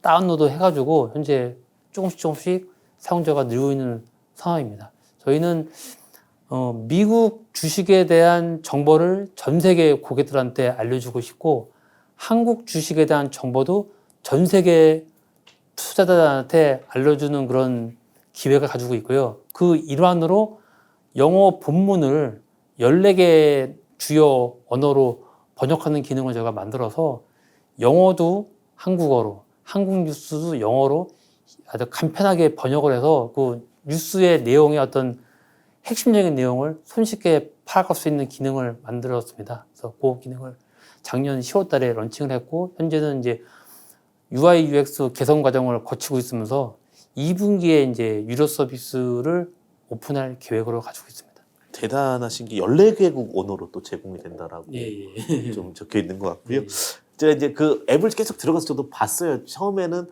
다운로드 해가지고 현재 조금씩 사용자가 늘고 있는 상황입니다. 저희는 미국 주식에 대한 정보를 전 세계 고객들한테 알려주고 싶고 한국 주식에 대한 정보도 전 세계 투자자들한테 알려주는 그런 기획을 가지고 있고요. 그 일환으로 영어 본문을 14개 주요 언어로 번역하는 기능을 제가 만들어서 영어도 한국어로, 한국 뉴스도 영어로 아주 간편하게 번역을 해서 그 뉴스의 내용의 어떤 핵심적인 내용을 손쉽게 파악할 수 있는 기능을 만들었습니다. 그래서 그 기능을 작년 10월 달에 런칭을 했고 현재는 이제 UI UX 개선 과정을 거치고 있으면서 2분기에 이제 유료 서비스를 오픈할 계획으로 가지고 있습니다. 대단하신 게 14개국 언어로 또 제공이 된다라고 좀 적혀 있는 것 같고요. 제가 이제 그 앱을 계속 들어가서 저도 봤어요. 처음에는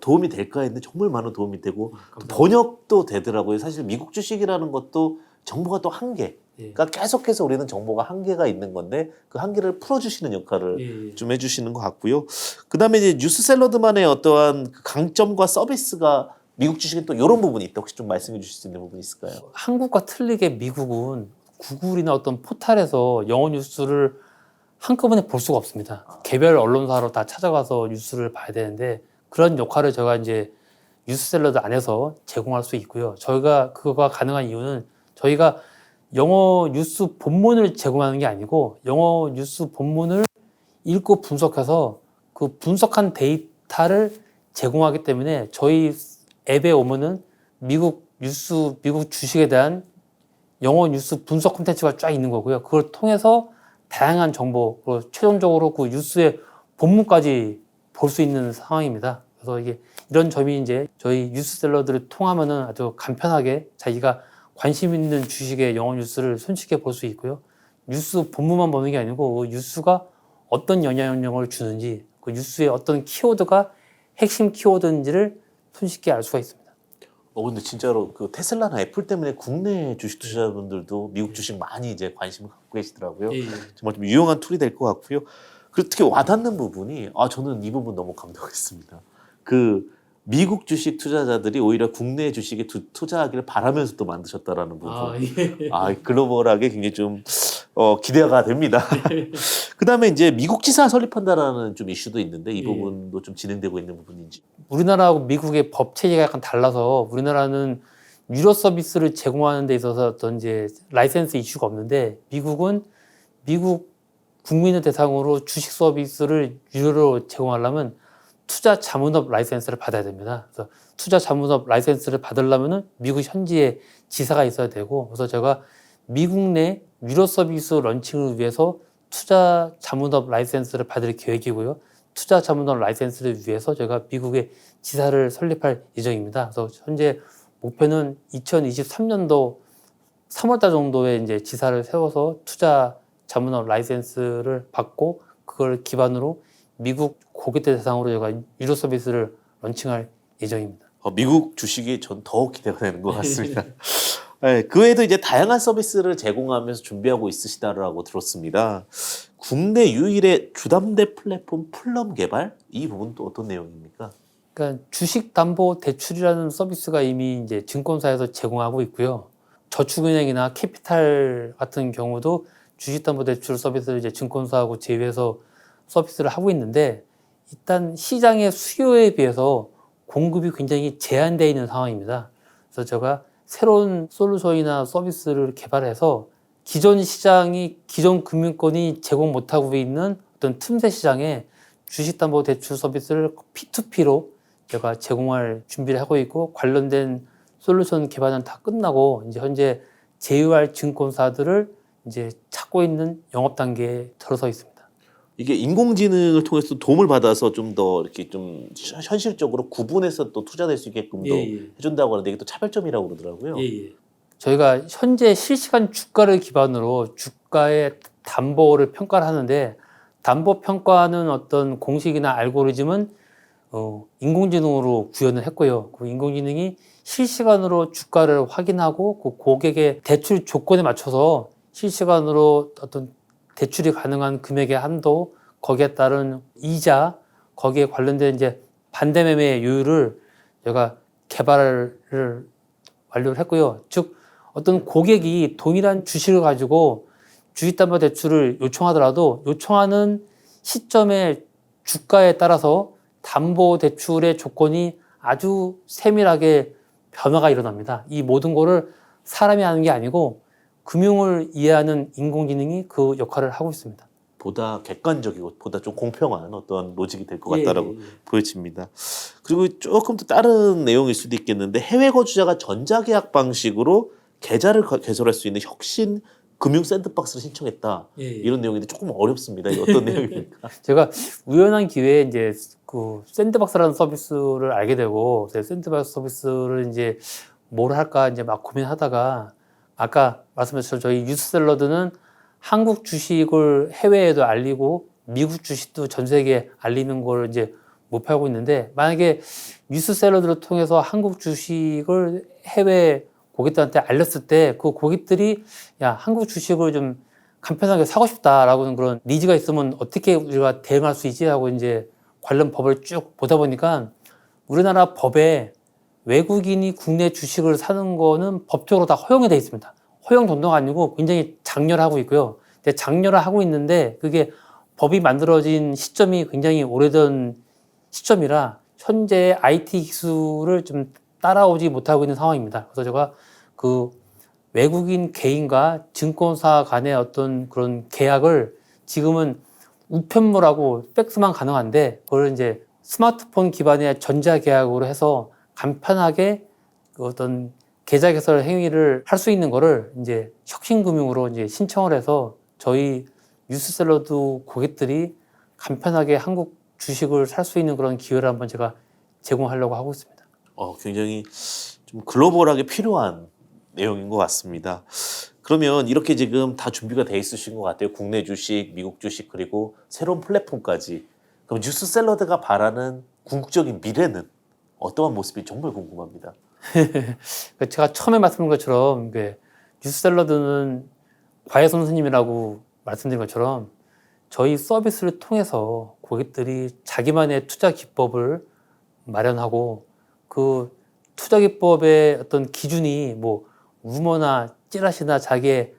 도움이 될까 했는데 정말 많은 도움이 되고 또 번역도 되더라고요. 사실 미국 주식이라는 것도 정보가 또 한계. 그러니까 계속해서 우리는 정보가 한계가 있는 건데 그 한계를 풀어주시는 역할을 좀 해주시는 것 같고요. 그 다음에 이제 뉴스샐러드만의 어떠한 그 강점과 서비스가 미국 주식에 또 이런 부분이 있다. 혹시 좀 말씀해 주실 수 있는 부분이 있을까요? 한국과 틀리게 미국은 구글이나 어떤 포털에서 영어 뉴스를 한꺼번에 볼 수가 없습니다. 개별 언론사로 다 찾아가서 뉴스를 봐야 되는데 그런 역할을 제가 이제 뉴스샐러드 안에서 제공할 수 있고요. 저희가 그거가 가능한 이유는 저희가 영어 뉴스 본문을 제공하는 게 아니고 영어 뉴스 본문을 읽고 분석해서 그 분석한 데이터를 제공하기 때문에 저희 앱에 오면은 미국 뉴스, 미국 주식에 대한 영어 뉴스 분석 콘텐츠가 쫙 있는 거고요. 그걸 통해서 다양한 정보, 그리고 최종적으로 그 뉴스의 본문까지 볼 수 있는 상황입니다. 그래서 이게 이런 점이 이제 저희 뉴스샐러드를 통하면은 아주 간편하게 자기가 관심 있는 주식의 영어 뉴스를 손쉽게 볼 수 있고요. 뉴스 본문만 보는 게 아니고 그 뉴스가 어떤 영향력을 주는지, 그 뉴스의 어떤 키워드가 핵심 키워드인지를 손쉽게 알 수가 있습니다. 근데 진짜로 그 테슬라나 애플 때문에 국내 주식 투자자분들도 미국 주식 많이 이제 관심을 갖고 계시더라고요. 정말 좀 유용한 툴이 될 것 같고요. 그리고 특히 와닿는 부분이 저는 이 부분 너무 감동했습니다. 그 미국 주식 투자자들이 오히려 국내 주식에 투자하기를 바라면서 또 만드셨다라는 부분. 글로벌하게 굉장히 좀 기대가 됩니다. 그다음에 이제 미국 지사 설립한다라는 좀 이슈도 있는데 이 부분도 좀 진행되고 있는 부분인지. 우리나라하고 미국의 법 체계가 약간 달라서 우리나라는 유료 서비스를 제공하는 데 있어서 어떤 이제 라이센스 이슈가 없는데 미국은 미국 국민을 대상으로 주식 서비스를 유료로 제공하려면 투자 자문업 라이센스를 받아야 됩니다. 그래서 투자 자문업 라이센스를 받으려면은 미국 현지에 지사가 있어야 되고, 그래서 제가 미국 내 유료 서비스 런칭을 위해서 투자 자문업 라이센스를 받을 계획이고요. 투자 자문업 라이센스를 위해서 제가 미국에 지사를 설립할 예정입니다. 그래서 현재 목표는 2023년도 3월달 정도에 이제 지사를 세워서 투자 자문업 라이센스를 받고 그걸 기반으로 미국 고객들 대상으로 제가 유료 서비스를 런칭할 예정입니다. 미국 주식이 전 더욱 기대가 되는 것 같습니다. 네, 그 외에도 이제 다양한 서비스를 제공하면서 준비하고 있으시다라고 들었습니다. 국내 유일의 주담대 플랫폼 플럼 개발? 이 부분 또 어떤 내용입니까? 그러니까 주식담보대출이라는 서비스가 이미 이제 증권사에서 제공하고 있고요. 저축은행이나 캐피탈 같은 경우도 주식담보대출 서비스를 이제 증권사하고 제휴해서 서비스를 하고 있는데 일단 시장의 수요에 비해서 공급이 굉장히 제한되어 있는 상황입니다. 그래서 제가 새로운 솔루션이나 서비스를 개발해서 기존 시장이 기존 금융권이 제공 못하고 있는 어떤 틈새 시장에 주식담보대출 서비스를 P2P로 제가 제공할 준비를 하고 있고 관련된 솔루션 개발은 다 끝나고 이제 현재 제휴할 증권사들을 이제 찾고 있는 영업 단계에 들어서 있습니다. 이게 인공지능을 통해서 도움을 받아서 좀 더 이렇게 좀 현실적으로 구분해서 또 투자될 수 있게끔도 해준다고 하는데 이게 또 차별점이라고 그러더라고요. 저희가 현재 실시간 주가를 기반으로 주가의 담보를 평가를 하는데 담보 평가는 어떤 공식이나 알고리즘은 인공지능으로 구현을 했고요. 그 인공지능이 실시간으로 주가를 확인하고 그 고객의 대출 조건에 맞춰서 실시간으로 어떤 대출이 가능한 금액의 한도, 거기에 따른 이자, 거기에 관련된 이제 반대매매 요율을 제가 개발을 완료를 했고요. 즉 어떤 고객이 동일한 주식을 가지고 주식담보대출을 요청하더라도 요청하는 시점의 주가에 따라서 담보대출의 조건이 아주 세밀하게 변화가 일어납니다. 이 모든 거를 사람이 하는 게 아니고 금융을 이해하는 인공지능이 그 역할을 하고 있습니다. 보다 객관적이고 보다 좀 공평한 어떤 로직이 될 것 같다라고 보여집니다. 그리고 조금 더 다른 내용일 수도 있겠는데 해외 거주자가 전자계약 방식으로 계좌를 개설할 수 있는 혁신 금융 샌드박스를 신청했다. 이런 내용인데 조금 어렵습니다. 이게 어떤 내용입니까? 제가 우연한 기회에 이제 그 샌드박스라는 서비스를 알게 되고 샌드박스 서비스를 이제 뭘 할까 이제 막 고민하다가 아까 말씀하신 저희 뉴스샐러드는 한국 주식을 해외에도 알리고 미국 주식도 전 세계에 알리는 걸 이제 목표하고 있는데 만약에 뉴스샐러드를 통해서 한국 주식을 해외 고객들한테 알렸을 때 그 고객들이 야 한국 주식을 좀 간편하게 사고 싶다라고는 그런 니즈가 있으면 어떻게 우리가 대응할 수 있지 하고 이제 관련 법을 쭉 보다 보니까 우리나라 법에 외국인이 국내 주식을 사는 거는 법적으로 다 허용이 돼 있습니다. 허용 정도가 아니고 굉장히 장려하고 있고요. 근데 장려를 하고 있는데 그게 법이 만들어진 시점이 굉장히 오래된 시점이라 현재 IT 기술을 좀 따라오지 못하고 있는 상황입니다. 그래서 제가 그 외국인 개인과 증권사 간의 어떤 그런 계약을 지금은 우편물하고 팩스만 가능한데 그걸 이제 스마트폰 기반의 전자계약으로 해서 간편하게 그 어떤 계좌 개설 행위를 할 수 있는 거를 이제 혁신금융으로 이제 신청을 해서 저희 뉴스샐러드 고객들이 간편하게 한국 주식을 살 수 있는 그런 기회를 한번 제가 제공하려고 하고 있습니다. 굉장히 좀 글로벌하게 필요한 내용인 것 같습니다. 그러면 이렇게 지금 다 준비가 돼 있으신 것 같아요. 국내 주식, 미국 주식 그리고 새로운 플랫폼까지. 그럼 뉴스샐러드가 바라는 궁극적인 미래는 어떠한 모습이 정말 궁금합니다. 제가 처음에 말씀드린 것처럼 뉴스샐러드는 과외 선생님이라고 말씀드린 것처럼 저희 서비스를 통해서 고객들이 자기만의 투자 기법을 마련하고 그 투자 기법의 어떤 기준이 뭐 루머나 찌라시나 자기의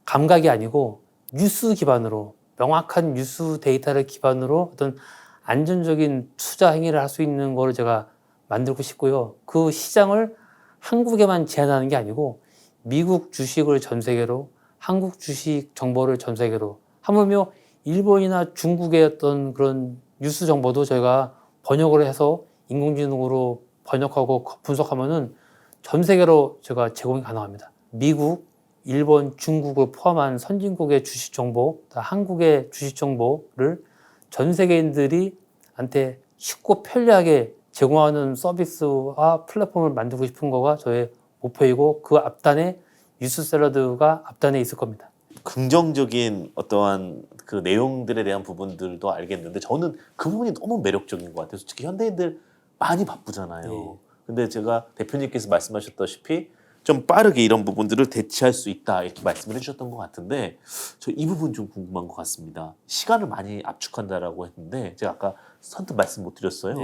감각이 아니고 뉴스 기반으로 명확한 뉴스 데이터를 기반으로 어떤 안전적인 투자 행위를 할 수 있는 거를 제가 만들고 싶고요. 그 시장을 한국에만 제한하는 게 아니고 미국 주식을 전 세계로, 한국 주식 정보를 전 세계로, 하물며 일본이나 중국의 어떤 그런 뉴스 정보도 저희가 번역을 해서 인공지능으로 번역하고 분석하면은 전 세계로 제가 제공이 가능합니다. 미국, 일본, 중국을 포함한 선진국의 주식 정보, 한국의 주식 정보를 전 세계인들이 한테 쉽고 편리하게 제공하는 서비스와 플랫폼을 만들고 싶은 거가 저의 목표이고 그 앞단에 뉴스샐러드가 앞단에 있을 겁니다. 긍정적인 어떠한 그 내용들에 대한 부분들도 알겠는데 저는 그 부분이 너무 매력적인 것 같아요. 솔직히 현대인들 많이 바쁘잖아요. 근데 제가 대표님께서 말씀하셨다시피 좀 빠르게 이런 부분들을 대체할 수 있다 이렇게 말씀을 해주셨던 것 같은데 저 이 부분 좀 궁금한 것 같습니다. 시간을 많이 압축한다라고 했는데 제가 아까 선뜻 말씀 못 드렸어요.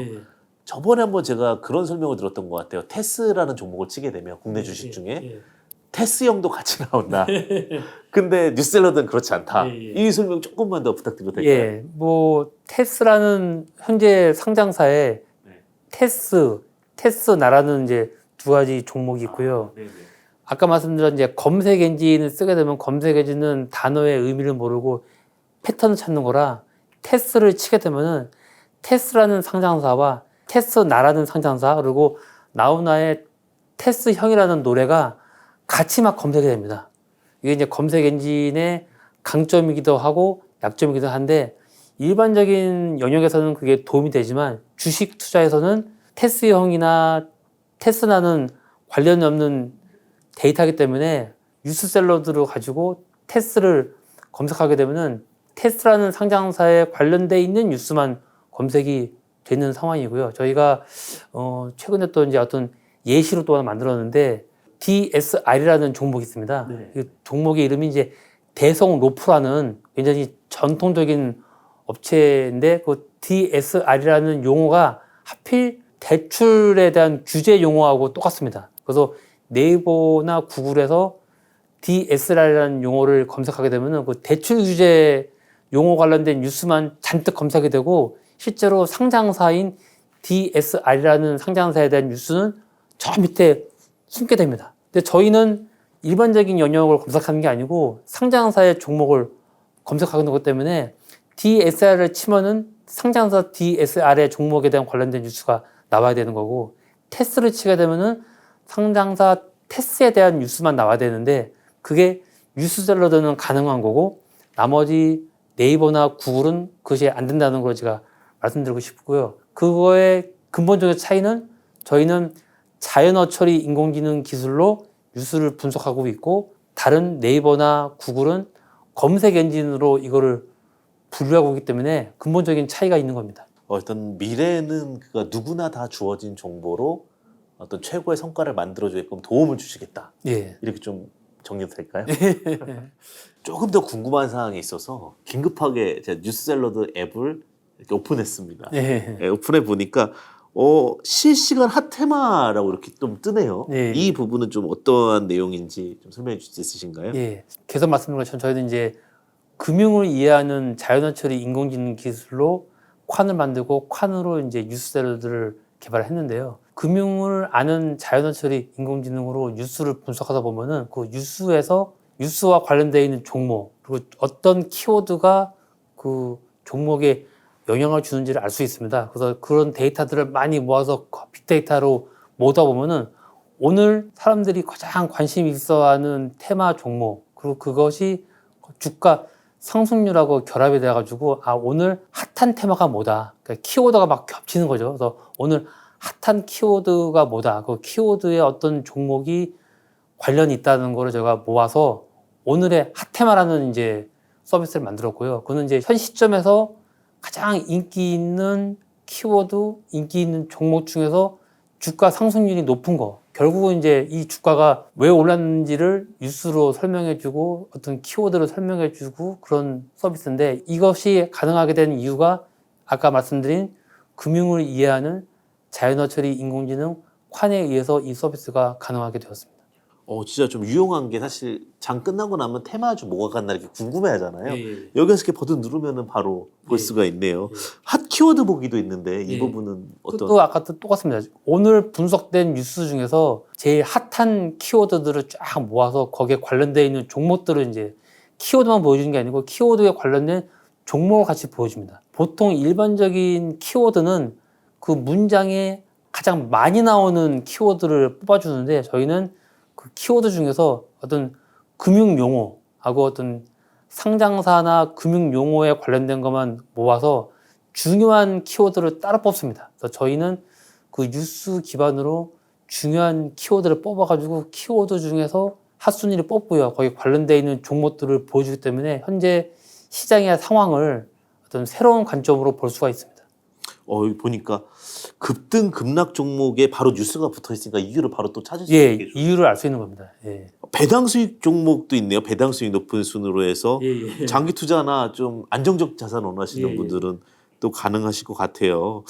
저번에 한번 제가 그런 설명을 들었던 것 같아요. 테스라는 종목을 치게 되면 국내 주식 중에 테스형도 같이 나온다. 근데 뉴스샐러드는 그렇지 않다. 이 설명 조금만 더 부탁드려도 될까요? 뭐 테스라는 현재 상장사에 테스나라는 이제 두 가지 종목이 있고요. 아까 말씀드린 이제 검색 엔진을 쓰게 되면 검색 엔진은 단어의 의미를 모르고 패턴을 찾는 거라 테스를 치게 되면은 테스라는 상장사와 테스나라는 상장사 그리고 나훈아의 테스형이라는 노래가 같이 막 검색이 됩니다. 이게 이제 검색 엔진의 강점이기도 하고 약점이기도 한데 일반적인 영역에서는 그게 도움이 되지만 주식 투자에서는 테스형이나 테스나는 관련이 없는 데이터이기 때문에 뉴스샐러드를 가지고 테스를 검색하게 되면은 테스라는 상장사에 관련돼 있는 뉴스만 검색이 되는 상황이고요. 저희가 최근에 또 이제 어떤 예시로 또 하나 만들었는데 DSR이라는 종목이 있습니다. 이 종목의 이름이 이제 대성 로프라는 굉장히 전통적인 업체인데 그 DSR이라는 용어가 하필 대출에 대한 규제 용어하고 똑같습니다. 그래서 네이버나 구글에서 DSR이라는 용어를 검색하게 되면 그 대출 규제 용어 관련된 뉴스만 잔뜩 검색이 되고 실제로 상장사인 DSR이라는 상장사에 대한 뉴스는 저 밑에 숨게 됩니다. 근데 저희는 일반적인 영역을 검색하는 게 아니고 상장사의 종목을 검색하는 것 때문에 DSR을 치면은 상장사 DSR의 종목에 대한 관련된 뉴스가 나와야 되는 거고 테스를 치게 되면은 상장사 테스에 대한 뉴스만 나와야 되는데 그게 뉴스샐러드는 가능한 거고 나머지 네이버나 구글은 그것이 안 된다는 걸 제가 말씀드리고 싶고요. 그거의 근본적인 차이는 저희는 자연어 처리 인공지능 기술로 뉴스를 분석하고 있고 다른 네이버나 구글은 검색 엔진으로 이거를 분류하고 있기 때문에 근본적인 차이가 있는 겁니다. 어떤 미래는 그가 누구나 다 주어진 정보로 어떤 최고의 성과를 만들어주게끔 도움을 주시겠다. 예. 이렇게 좀 정리도 될까요? 조금 더 궁금한 사항이 있어서 긴급하게 제가 뉴스샐러드 앱을 이렇게 오픈했습니다. 예. 예, 오픈해 보니까 실시간 핫테마라고 이렇게 좀 뜨네요. 예. 이 부분은 좀 어떠한 내용인지 좀 설명해 주실 수 있으신가요? 예. 계속 말씀드린 것처럼 저희는 이제 금융을 이해하는 자연어 처리 인공지능 기술로 宽을 만들고 宽으로 이제 뉴스샐러드를 개발했는데요. 금융을 아는 자연어 처리 인공지능으로 뉴스를 분석하다 보면은 그 뉴스에서 뉴스와 관련되어 있는 종목 그리고 어떤 키워드가 그 종목에 영향을 주는지를 알 수 있습니다. 그래서 그런 데이터들을 많이 모아서 빅데이터로 모으다 보면은 오늘 사람들이 가장 관심 있어하는 테마 종목 그리고 그것이 주가 상승률하고 결합이 돼가지고 오늘 핫한 테마가 뭐다. 그러니까 키워드가 막 겹치는 거죠. 그래서 오늘 핫한 키워드가 뭐다. 그 키워드에 어떤 종목이 관련이 있다는 거를 제가 모아서 오늘의 핫테마라는 이제 서비스를 만들었고요. 그거는 이제 현 시점에서 가장 인기 있는 키워드, 인기 있는 종목 중에서 주가 상승률이 높은 거. 결국은 이제 이 주가가 왜 올랐는지를 뉴스로 설명해주고 어떤 키워드를 설명해주고 그런 서비스인데 이것이 가능하게 된 이유가 아까 말씀드린 금융을 이해하는 자연어 처리 인공지능 宽에 의해서 이 서비스가 가능하게 되었습니다. 진짜 좀 유용한 게 사실 장 끝나고 나면 테마 좀 뭐가 갔나 이렇게 궁금해하잖아요. 예. 여기서 이렇게 버튼 누르면은 바로 볼 예. 수가 있네요. 예. 핫 키워드 보기도 있는데 이 예. 부분은 어떤? 또 아까 또 똑같습니다. 오늘 분석된 뉴스 중에서 제일 핫한 키워드들을 쫙 모아서 거기에 관련되어 있는 종목들을 이제 키워드만 보여주는 게 아니고 키워드에 관련된 종목을 같이 보여줍니다. 보통 일반적인 키워드는 그 문장에 가장 많이 나오는 키워드를 뽑아주는데 저희는 그 키워드 중에서 어떤 금융 용어하고 어떤 상장사나 금융 용어에 관련된 것만 모아서 중요한 키워드를 따로 뽑습니다. 그래서 저희는 그 뉴스 기반으로 중요한 키워드를 뽑아가지고 키워드 중에서 핫순위를 뽑고요. 거기에 관련되어 있는 종목들을 보여주기 때문에 현재 시장의 상황을 어떤 새로운 관점으로 볼 수가 있습니다. 여기 보니까 급등 급락 종목에 바로 뉴스가 붙어 있으니까 이유를 바로 또 찾을 수 예, 있게 이유를 알 수 있는 겁니다. 예. 배당 수익 종목도 있네요. 배당 수익 높은 순으로 해서 예. 장기 투자나 좀 안정적 자산 원하시는 예. 분들은 또 가능하실 것 같아요.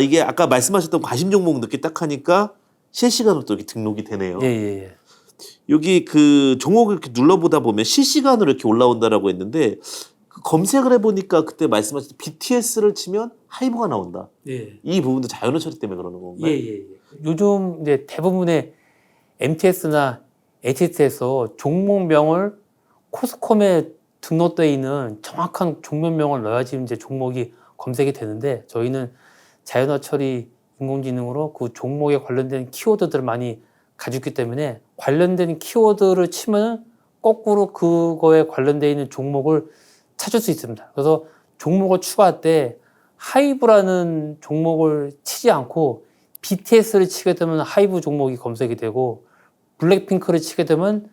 이게 아까 말씀하셨던 관심 종목 늦게 딱 하니까 실시간으로 또 이렇게 등록이 되네요. 예. 여기 그 종목을 이렇게 눌러보다 보면 실시간으로 이렇게 올라온다라고 했는데 그 검색을 해보니까 그때 말씀하셨던 BTS를 치면 하이브가 나온다. 예. 이 부분도 자연어 처리 때문에 그러는 건가요? 요즘 이제 대부분의 MTS나 HTS에서 종목명을 코스콤에 등록되어 있는 정확한 종목명을 넣어야지 이제 종목이 검색이 되는데 저희는 자연어 처리 인공지능으로 그 종목에 관련된 키워드들을 많이 가지고 있기 때문에 관련된 키워드를 치면 거꾸로 그거에 관련되어 있는 종목을 찾을 수 있습니다. 그래서 종목을 추가할 때 하이브라는 종목을 치지 않고 BTS를 치게 되면 하이브 종목이 검색이 되고 블랙핑크를 치게 되면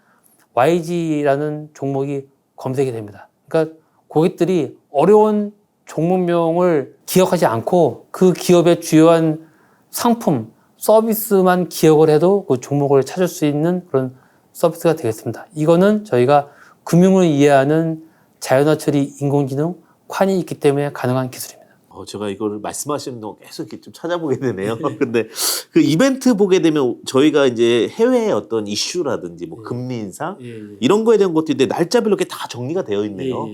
YG라는 종목이 검색이 됩니다. 그러니까 고객들이 어려운 종목명을 기억하지 않고 그 기업의 주요한 상품, 서비스만 기억을 해도 그 종목을 찾을 수 있는 그런 서비스가 되겠습니다. 이거는 저희가 금융을 이해하는 자연어 처리 인공지능 宽이 있기 때문에 가능한 기술입니다. 제가 이걸 말씀하시는 동안 계속 이렇게 좀 찾아보게 되네요. 근데 그 이벤트 보게 되면 저희가 이제 해외의 어떤 이슈라든지 뭐 금리 인상 이런 거에 대한 것들이 날짜별로 이렇게 다 정리가 되어 있네요.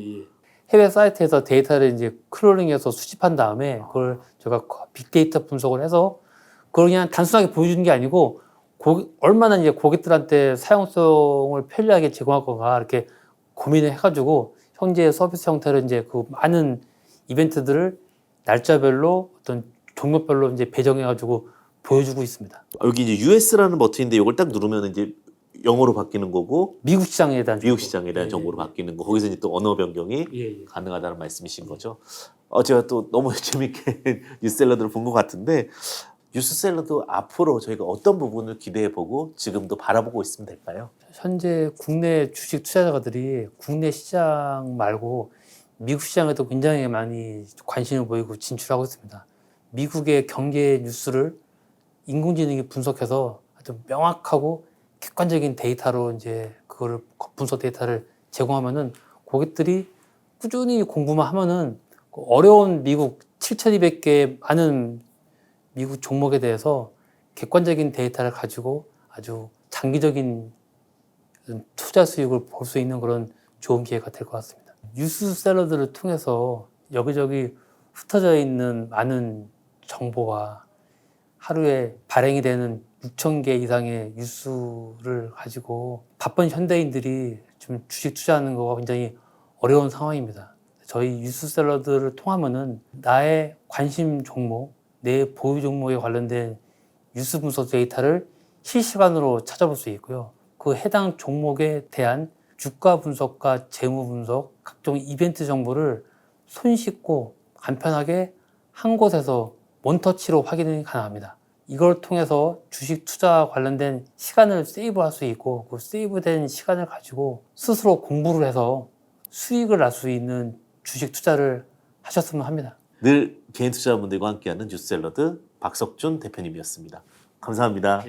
해외 사이트에서 데이터를 이제 크롤링해서 수집한 다음에 그걸 제가 빅데이터 분석을 해서 그걸 그냥 단순하게 보여주는 게 아니고 얼마나 이제 고객들한테 사용성을 편리하게 제공할 건가 이렇게 고민을 해가지고 현재 서비스 형태를 이제 그 많은 이벤트들을 날짜별로 어떤 종목별로 이제 배정해가지고 보여주고 있습니다. 여기 이제 US라는 버튼인데 이걸 딱 누르면 이제 영어로 바뀌는 거고 미국 시장에 대한 미국 시장에 대한 정보로 바뀌는 거. 거기서 이제 또 언어 변경이 가능하다는 말씀이신 거죠. 제가 또 너무 재밌게 뉴스샐러드를 본 것 같은데 뉴스샐러드 앞으로 저희가 어떤 부분을 기대해보고 지금도 바라보고 있으면 될까요? 현재 국내 주식 투자자들이 국내 시장 말고 미국 시장에도 굉장히 많이 관심을 보이고 진출하고 있습니다. 미국의 경제 뉴스를 인공지능이 분석해서 아주 명확하고 객관적인 데이터로 이제 그거를 분석 데이터를 제공하면은 고객들이 꾸준히 공부만 하면은 어려운 미국 7,200개 많은 미국 종목에 대해서 객관적인 데이터를 가지고 아주 장기적인 투자 수익을 볼 수 있는 그런 좋은 기회가 될 것 같습니다. 뉴스샐러드를 통해서 여기저기 흩어져 있는 많은 정보와 하루에 발행이 되는 6,000개 이상의 뉴스를 가지고 바쁜 현대인들이 좀 주식 투자하는 거가 굉장히 어려운 상황입니다. 저희 뉴스샐러드를 통하면은 나의 관심 종목, 내 보유 종목에 관련된 뉴스 분석 데이터를 실시간으로 찾아볼 수 있고요. 그 해당 종목에 대한 주가 분석과 재무 분석, 각종 이벤트 정보를 손쉽고 간편하게 한 곳에서 원터치로 확인이 가능합니다. 이걸 통해서 주식 투자 관련된 시간을 세이브할 수 있고 그 세이브된 시간을 가지고 스스로 공부를 해서 수익을 날 수 있는 주식 투자를 하셨으면 합니다. 늘 개인 투자자분들과 함께하는 뉴스샐러드 박석준 대표님이었습니다. 감사합니다.